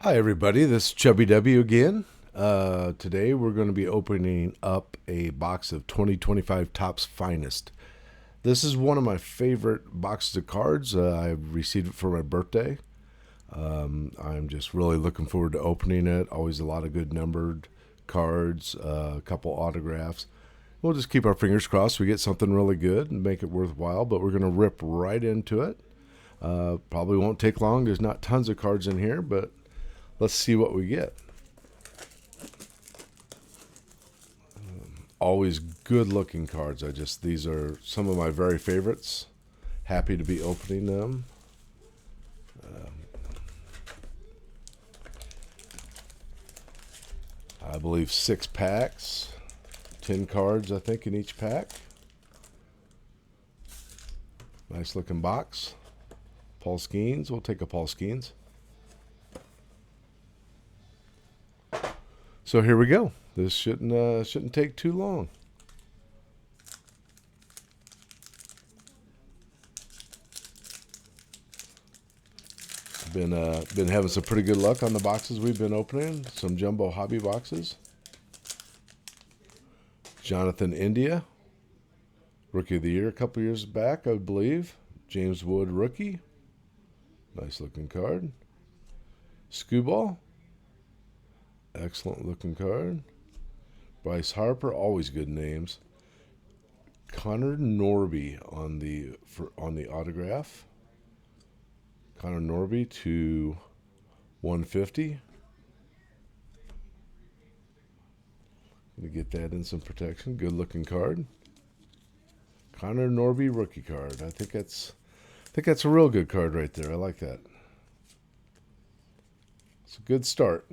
Hi everybody, this is Chubby W again. Today we're going to be opening up a box of 2025 Topps Finest. This is one of my favorite boxes of cards. I received it for my birthday. I'm just really looking forward to opening it. Always a lot of good numbered cards, a couple autographs. We'll just keep our fingers crossed we get something really good and make it worthwhile, but we're going to rip right into it. Probably won't take long. There's not tons of cards in here, but let's see what we get. Always good looking cards. These are some of my very favorites. Happy to be opening them. I believe 6 packs, 10 cards I think in each pack. Nice looking box. Paul Skeens. We'll take a Paul Skeens. So here we go. This shouldn't take too long. Been having some pretty good luck on the boxes we've been opening. Some jumbo hobby boxes. Jonathan India, Rookie of the Year a couple years back, I believe. James Wood rookie. Nice looking card. Skewball. Excellent looking card. Bryce Harper, always good names. Connor Norby on the autograph. Connor Norby to 150. Gonna get that in some protection. Good looking card. Connor Norby rookie card. I think that's a real good card right there. I like that. It's a good start.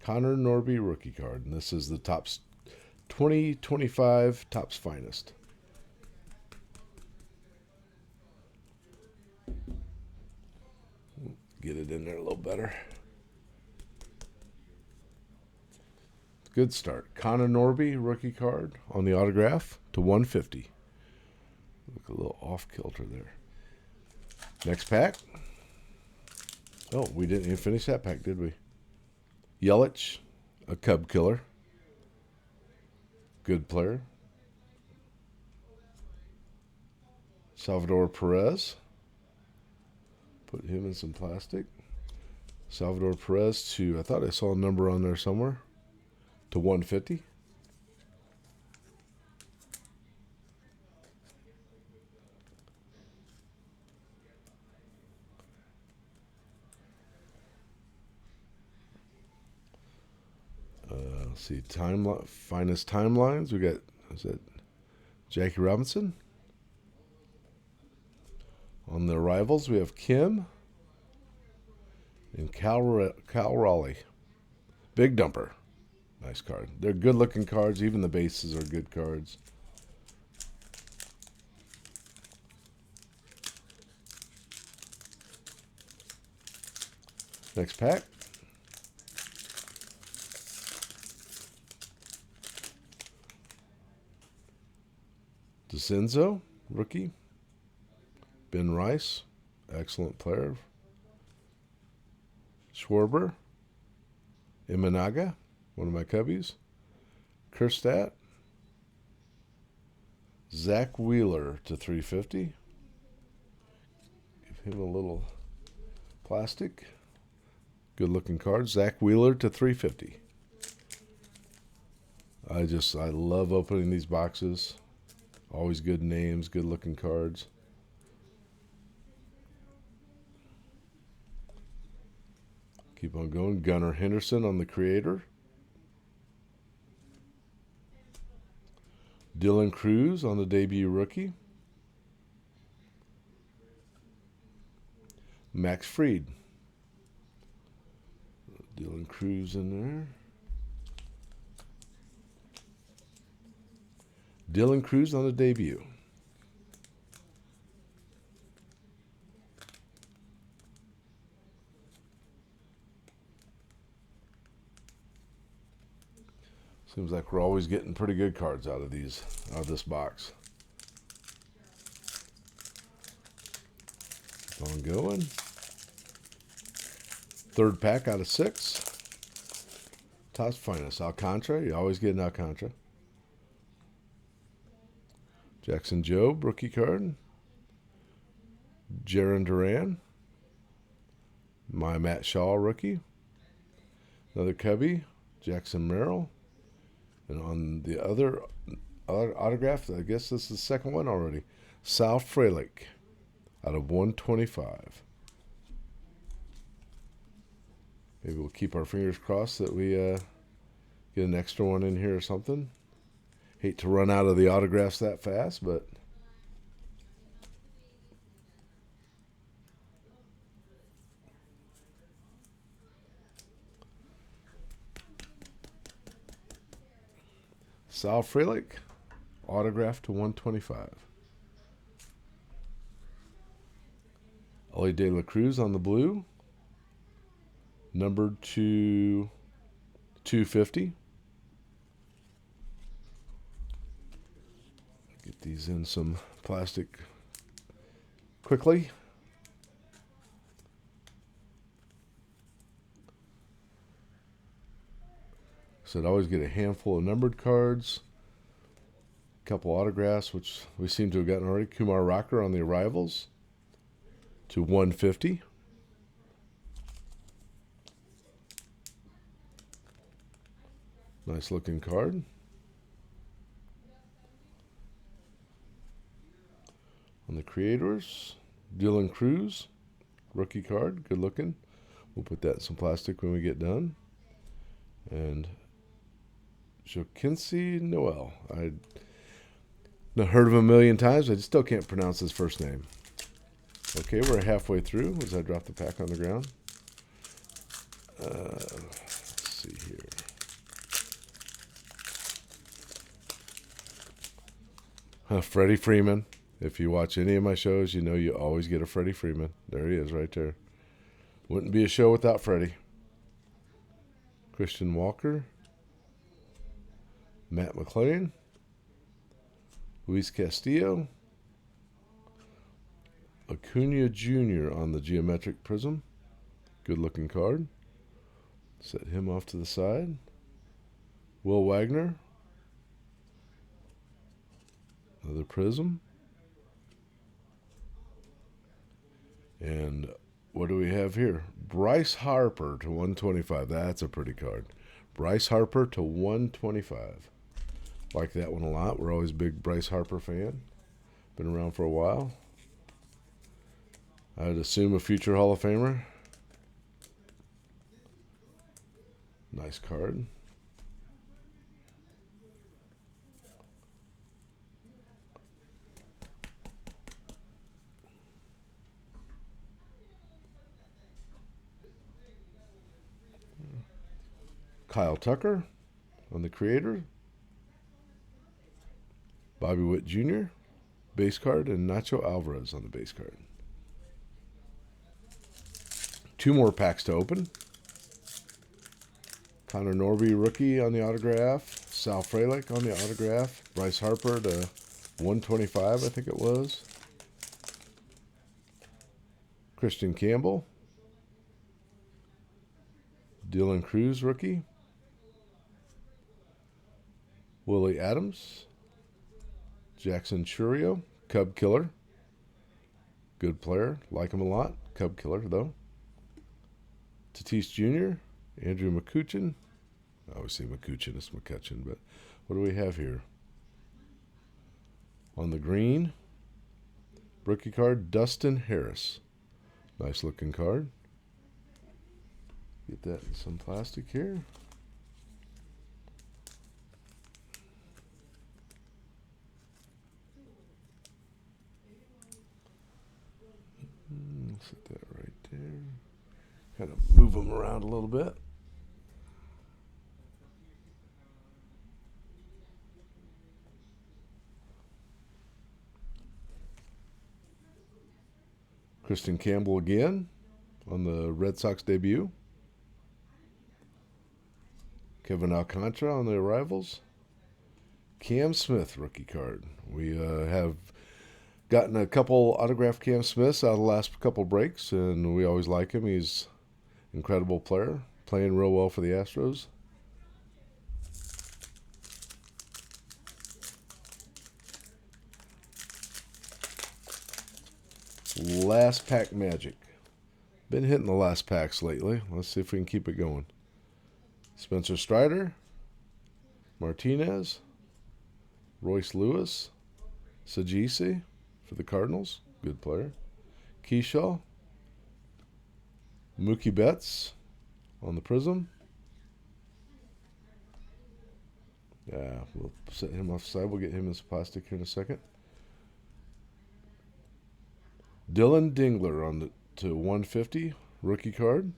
Connor Norby rookie card. And this is the Topps 2025 Topps Finest. Get it in there a little better. Good start. Connor Norby rookie card on the autograph to 150. Look a little off kilter there. Next pack. Oh, we didn't even finish that pack, did we? Yelich, a Cub killer. Good player. Salvador Perez. Put him in some plastic. Salvador Perez to, I thought I saw a number on there somewhere, to 150. Let's see, finest timelines. We got, is that Jackie Robinson? On the arrivals, we have Kim and Cal Raleigh. Big dumper. Nice card. They're good looking cards. Even the bases are good cards. Next pack. DeCenzo, rookie. Ben Rice, excellent player. Schwarber. Imanaga, one of my cubbies. Kerstadt. Zach Wheeler to 350. Give him a little plastic. Good looking card. Zach Wheeler to 350. I love opening these boxes. Always good names, good looking cards. Keep on going. Gunnar Henderson on the creator. Dylan Cruz on the debut rookie. Max Fried. Dylan Cruz in there. Dylan Cruz on the debut. Seems like we're always getting pretty good cards out of this box. Keep on going. Third pack out of 6. Topps Finest. Alcantara. You always get an Alcantara. Jackson Jobe, rookie card. Jaron Duran. My Matt Shaw, rookie. Another Cubby. Jackson Merrill. And on the other autograph, I guess this is the second one already. Sal Frelick out of 125. Maybe we'll keep our fingers crossed that we get an extra one in here or something. Hate to run out of the autographs that fast, but Sal Frelick, autograph to 125. Ellie De La Cruz on the blue, numbered to 250. Get these in some plastic quickly. So I'd always get a handful of numbered cards, a couple autographs, which we seem to have gotten already. Kumar Rocker on the arrivals to 150. Nice looking card. On the creators, Dylan Cruz, rookie card, good looking. We'll put that in some plastic when we get done. And Joaquincy Noel. I've not heard of him a million times. I still can't pronounce his first name. Okay, we're halfway through as I drop the pack on the ground. Let's see here. Freddie Freeman. If you watch any of my shows, you know you always get a Freddie Freeman. There he is right there. Wouldn't be a show without Freddie. Christian Walker. Matt McClain. Luis Castillo. Acuna Jr. on the geometric prism. Good looking card. Set him off to the side. Will Wagner. Another prism. And what do we have here? Bryce Harper to 125. That's a pretty card. Bryce Harper to 125. Like that one a lot. We're always a big Bryce Harper fan. Been around for a while. I'd assume a future Hall of Famer. Nice card. Kyle Tucker on the creator. Bobby Witt Jr. base card, and Nacho Alvarez on the base card. 2 more packs to open. Connor Norby, rookie on the autograph. Sal Frelick on the autograph. Bryce Harper to 125, I think it was. Christian Campbell. Dylan Cruz, rookie. Willie Adams. Jackson Churio, Cub Killer. Good player. Like him a lot. Cub Killer, though. Tatis Jr., Andrew McCutchen. I always say McCutchen, it's McCutchen, but what do we have here? On the green, rookie card, Dustin Harris. Nice looking card. Get that in some plastic here. Set that right there. Kind of move them around a little bit. Christian Campbell again on the Red Sox debut. Kevin Alcantara on the arrivals. Cam Smith rookie card. We have gotten a couple autographed Cam Smiths out of the last couple breaks, and we always like him. He's Incredible player, playing real well for the Astros. Last pack magic. Been hitting the last packs lately. Let's see if we can keep it going. Spencer Strider, Martinez, Royce Lewis, Sajisi for the Cardinals. Good player. Keyshaw, Mookie Betts on the Prism. Yeah, we'll set him offside. We'll get him in this plastic here in a second. Dylan Dingler on the to 150 rookie card.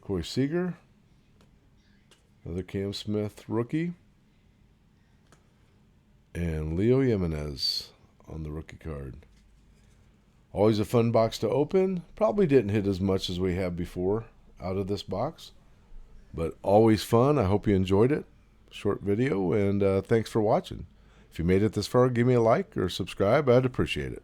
Corey Seager, another Cam Smith rookie, and Leo Jimenez on the rookie card. Always a fun box to open. Probably didn't hit as much as we have before out of this box, but always fun. I hope you enjoyed it. Short video, and thanks for watching. If you made it this far, give me a like or subscribe. I'd appreciate it.